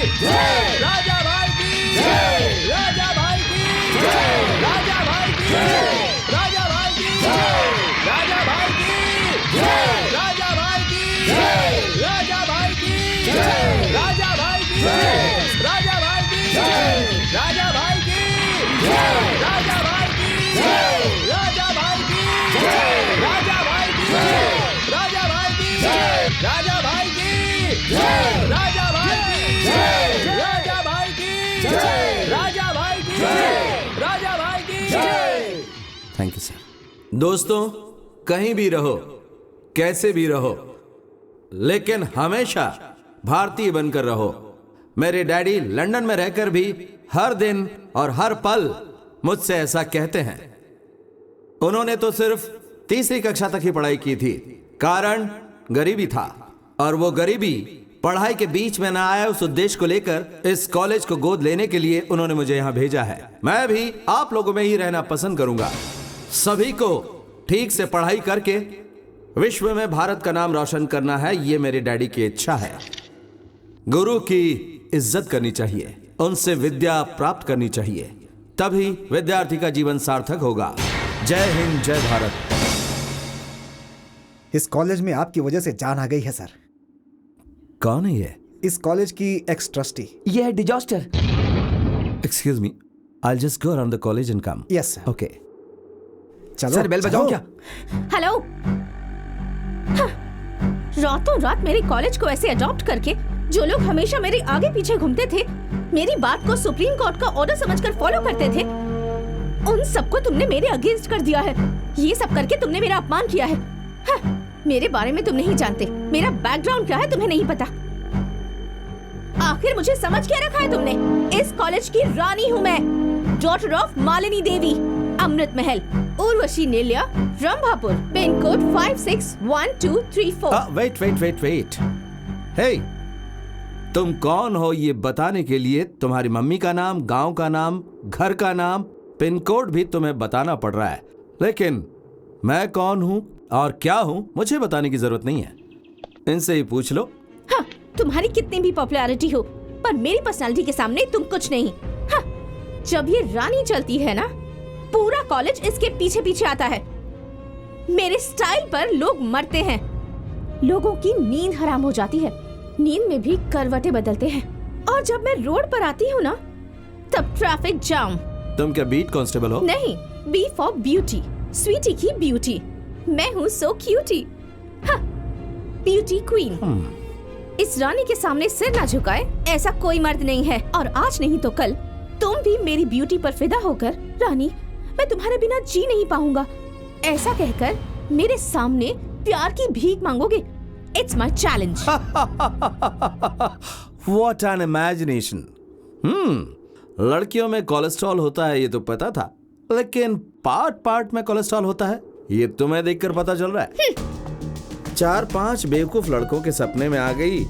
जय, राजा भाई की जय, राजा भाई की जय, राजा भाई की जय, राजा भाई की जय, राजा भाई की जय, राजा भाई की जय, राजा भाई की जय, राजा भाई की जय, राजा भाई की जय, राजा भाई की जय, राजा भाई की जय, राजा भाई की जय, राजा भाई की जय, राजा भाई की जय, राजा भाई की जय, राजा भाई की जय, राजा भाई की जय, राजा भाई की जय, राजा भाई की जय। Thank you sir. दोस्तों, कहीं भी रहो, कैसे भी रहो, लेकिन हमेशा भारतीय बनकर रहो। मेरे डैडी लंदन में रहकर भी हर दिन और हर पल मुझसे ऐसा कहते हैं। उन्होंने तो सिर्फ तीसरी कक्षा तक ही पढ़ाई की थी, कारण गरीबी था, और वो गरीबी पढ़ाई के बीच में ना आया, उस उद्देश्य को लेकर इस कॉलेज को गोद लेने के लिए उन्होंने मुझे यहां भेजा है। मैं भी आप लोगों में ही रहना पसंद करूंगा। सभी को ठीक से पढ़ाई करके विश्व में भारत का नाम रोशन करना है, ये मेरे डैडी की इच्छा है। गुरु की इज्जत करनी चाहिए, उनसे विद्या प्राप्त करनी चाहिए, तभी विद्यार्थी का जीवन सार्थक होगा। जय हिंद, जय भारत। इस कॉलेज में आपकी वजह से जान आ गई है सर। कौन है ये? इस कॉलेज की एक्स ट्रस्टी। ये है disaster. Excuse me, I just go around the college and come. Yes sir. Okay. चलो सर बेल बजाओ क्या? हेलो। रातों रात मेरे कॉलेज को ऐसे अडॉप्ट करके जो लोग हमेशा मेरे आगे पीछे घूमते थे, मेरी बात को सुप्रीम कोर्ट का ऑर्डर समझकर फॉलो करते थे, उन सबको तुमने मेरे अगेंस्ट कर दिया है। ये सब करके तुमने मेरा अपमान किया है। मेरे बारे में तुम नहीं जानते, मेरा बैकग्राउंड क्या है तुम्हें नहीं पता। आखिर मुझे समझ क्या रखा है तुमने? इस कॉलेज की रानी हूँ मैं, डॉटर ऑफ मालिनी देवी, अमृत महल, उर्वशी नेल्या, रंभापुर, पिन कोड 561234। वेट। हे, तुम कौन हो ये बताने के लिए तुम्हारी मम्मी का नाम, गांव का नाम, घर का नाम, पिन कोड भी तुम्हें बताना पड़ रहा है, लेकिन मैं कौन हूँ और क्या हूँ मुझे बताने की जरूरत नहीं है। इनसे ही पूछ लो। हाँ, तुम्हारी कितनी भी पॉपुलैरिटी हो, पर मेरी पर्सनालिटी के सामने तुम कुछ नहीं। हाँ, जब ये रानी चलती है ना, पूरा कॉलेज इसके पीछे पीछे आता है। मेरे स्टाइल पर लोग मरते हैं, लोगों की नींद हराम हो जाती है, नींद में भी करवटें बदलते हैं, और जब मैं रोड पर आती हूँ ना, तब ट्रैफिक जाम। तुम क्या बीट कांस्टेबल हो? नहीं, बी फॉर ब्यूटी, स्वीटी की ब्यूटी। मैं हूँ सो क्यूटी, हाँ, ब्यूटी क्वीन। इस रानी के सामने सिर ना झुकाए ऐसा कोई मर्द नहीं है, और आज नहीं तो कल तुम भी मेरी ब्यूटी पर फिदा होकर, रानी मैं तुम्हारे बिना जी नहीं पाऊंगा, ऐसा कहकर मेरे सामने प्यार की भीख मांगोगे। It's my challenge. What an imagination. लड़कियों में कोलेस्ट्रॉल होता है ये तो पता था, लेकिन पार्ट में कोलेस्ट्रॉल होता है ये तुम्हें देखकर पता चल रहा है। 4-5 बेवकूफ लड़कों के सपने में आ गई,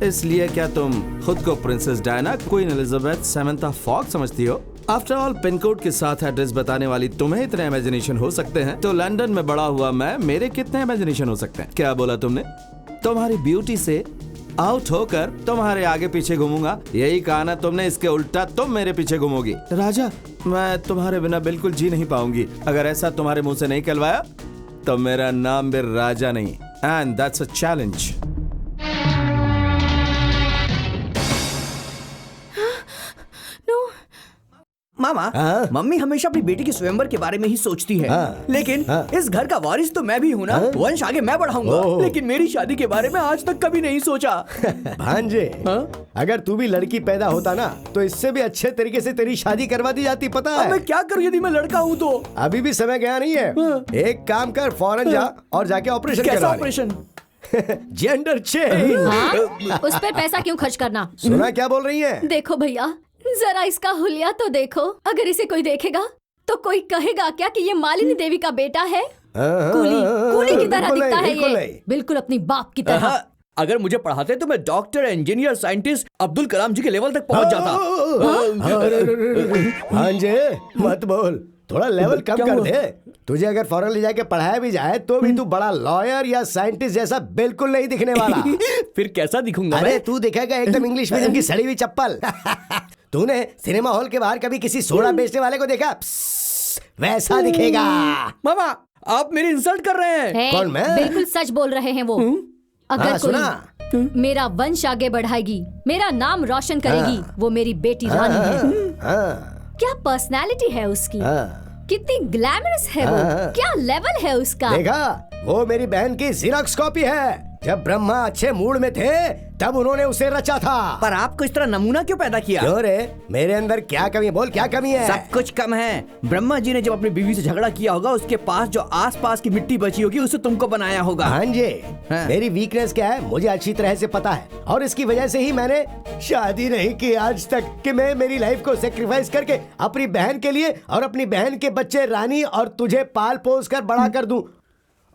इसलिए क्या तुम खुद को Princess Diana, Queen Elizabeth, Samantha Fox समझती हो? आफ्टर ऑल, पिन कोड के साथ एड्रेस बताने वाली तुम्हें इतने इमेजिनेशन हो सकते हैं, तो लंदन में बड़ा हुआ मैं, मेरे कितने इमेजिनेशन हो सकते हैं? क्या बोला तुमने? तुम्हारी ब्यूटी से आउट होकर तुम्हारे आगे पीछे घूमूंगा, यही कहा ना तुमने? इसके उल्टा तुम मेरे पीछे घूमोगी। राजा, मैं तुम्हारे बिना बिल्कुल जी नहीं पाऊंगी। अगर ऐसा तुम्हारे मुंह से नहीं कहलवाया तो मेरा नाम भी राजा नहीं, and that's a challenge. Mama, mummy हमेशा अपनी बेटी की स्वयंवर के बारे में ही सोचती है, लेकिन इस घर का वारिस तो मैं भी हूँ ना, वंश आगे मैं बढ़ाऊंगा, लेकिन मेरी शादी के बारे में आज तक कभी नहीं सोचा। भांजे, अगर तू भी लड़की पैदा होता ना तो इससे भी अच्छे तरीके से तेरी शादी करवा दी जाती, पता है? मैं क्या करूँ यदि मैं लड़का हूँ तो? अभी भी समय गया नहीं है। एक काम कर, फौरन जा और जाके ऑपरेशन कैसा करवा ले। ऑपरेशन? Gender change. उस पर पैसा क्यों खर्च करना? सुना क्या बोल रही है? देखो भैया, जरा इसका हुलिया तो देखो। अगर इसे कोई देखेगा तो कोई कहेगा क्या कि ये मालिनी देवी का बेटा है? कूली की तरह दिखता है ये, बिल्कुल अपनी बाप की तरह। अगर मुझे पढ़ाते तो मैं doctor, engineer, scientist, Abdul Kalam जी के लेवल तक पहुंच जाता। भांजे, मत बोल, थोड़ा लेवल कम क्या कर हुआ? दे। तुझे अगर फॉरेन ले जाके पढ़ाया भी जाए तो भी तू बड़ा लॉयर या साइंटिस्ट जैसा बिल्कुल नहीं दिखने वाला। फिर कैसा दिखूंगा अरे मैं? तू दिखेगा एकदम इंग्लिश मीडियम की सड़ी हुई चप्पल। तूने सिनेमा हॉल के बाहर कभी किसी सोडा बेचने वाले को देखा? वैसा दिखेगा। मामा आप मेरी इंसल्ट कर रहे हैं। है, कौन, मैं? बिल्कुल सच बोल रहे हैं वो। अगर हाँ, सुना? कोई मेरा वंश आगे बढ़ाएगी, मेरा नाम रोशन करेगी, वो मेरी बेटी रानी है। हाँ, क्या पर्सनालिटी है उसकी, हाँ। कितनी ग्लैमरस है वो, हाँ। क्या लेवल है उसका। देखा, वो मेरी बहन की जीरोक्स कॉपी है। जब ब्रह्मा अच्छे मूड में थे तब उन्होंने उसे रचा था। पर आपको इस तरह नमूना क्यों पैदा किया? क्यों रे, मेरे अंदर क्या कमी है? बोल, क्या कमी है? सब कुछ कम है। ब्रह्मा जी ने जब अपनी बीवी से झगड़ा किया होगा, उसके पास जो आसपास की मिट्टी बची होगी उसे तुमको बनाया होगा। हाँ जी, हाँ। मेरी वीकनेस क्या है मुझे अच्छी तरह से पता है, और इसकी वजह से ही मैंने शादी नहीं की आज तक कि मैं मेरी लाइफ को सेक्रीफाइस करके अपनी बहन के लिए और अपनी बहन के बच्चे रानी और तुझे पाल पोस कर बड़ा कर दूं।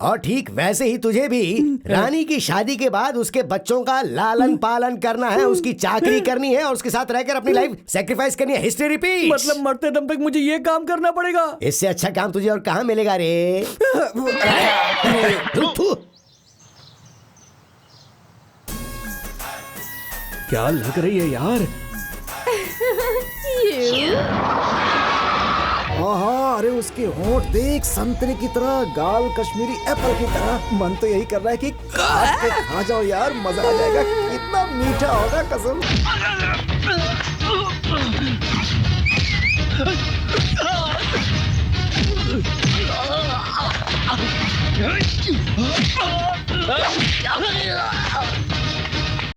और ठीक वैसे ही तुझे भी रानी की शादी के बाद उसके बच्चों का लालन पालन करना है, उसकी चाकरी करनी है और उसके साथ रहकर अपनी लाइफ सेक्रीफाइस करनी है। History repeat. मतलब मरते दम तक मुझे ये काम करना पड़ेगा? इससे अच्छा काम तुझे और कहाँ मिलेगा रे? थू। क्या लग रही है यार? हाँ, अरे उसके होंठ देख, संतरे की तरह, गाल कश्मीरी एप्पल की तरह। मन तो यही कर रहा है कि काट के खा जाओ यार, मजा आ जाएगा। कितना मीठा होगा कसम।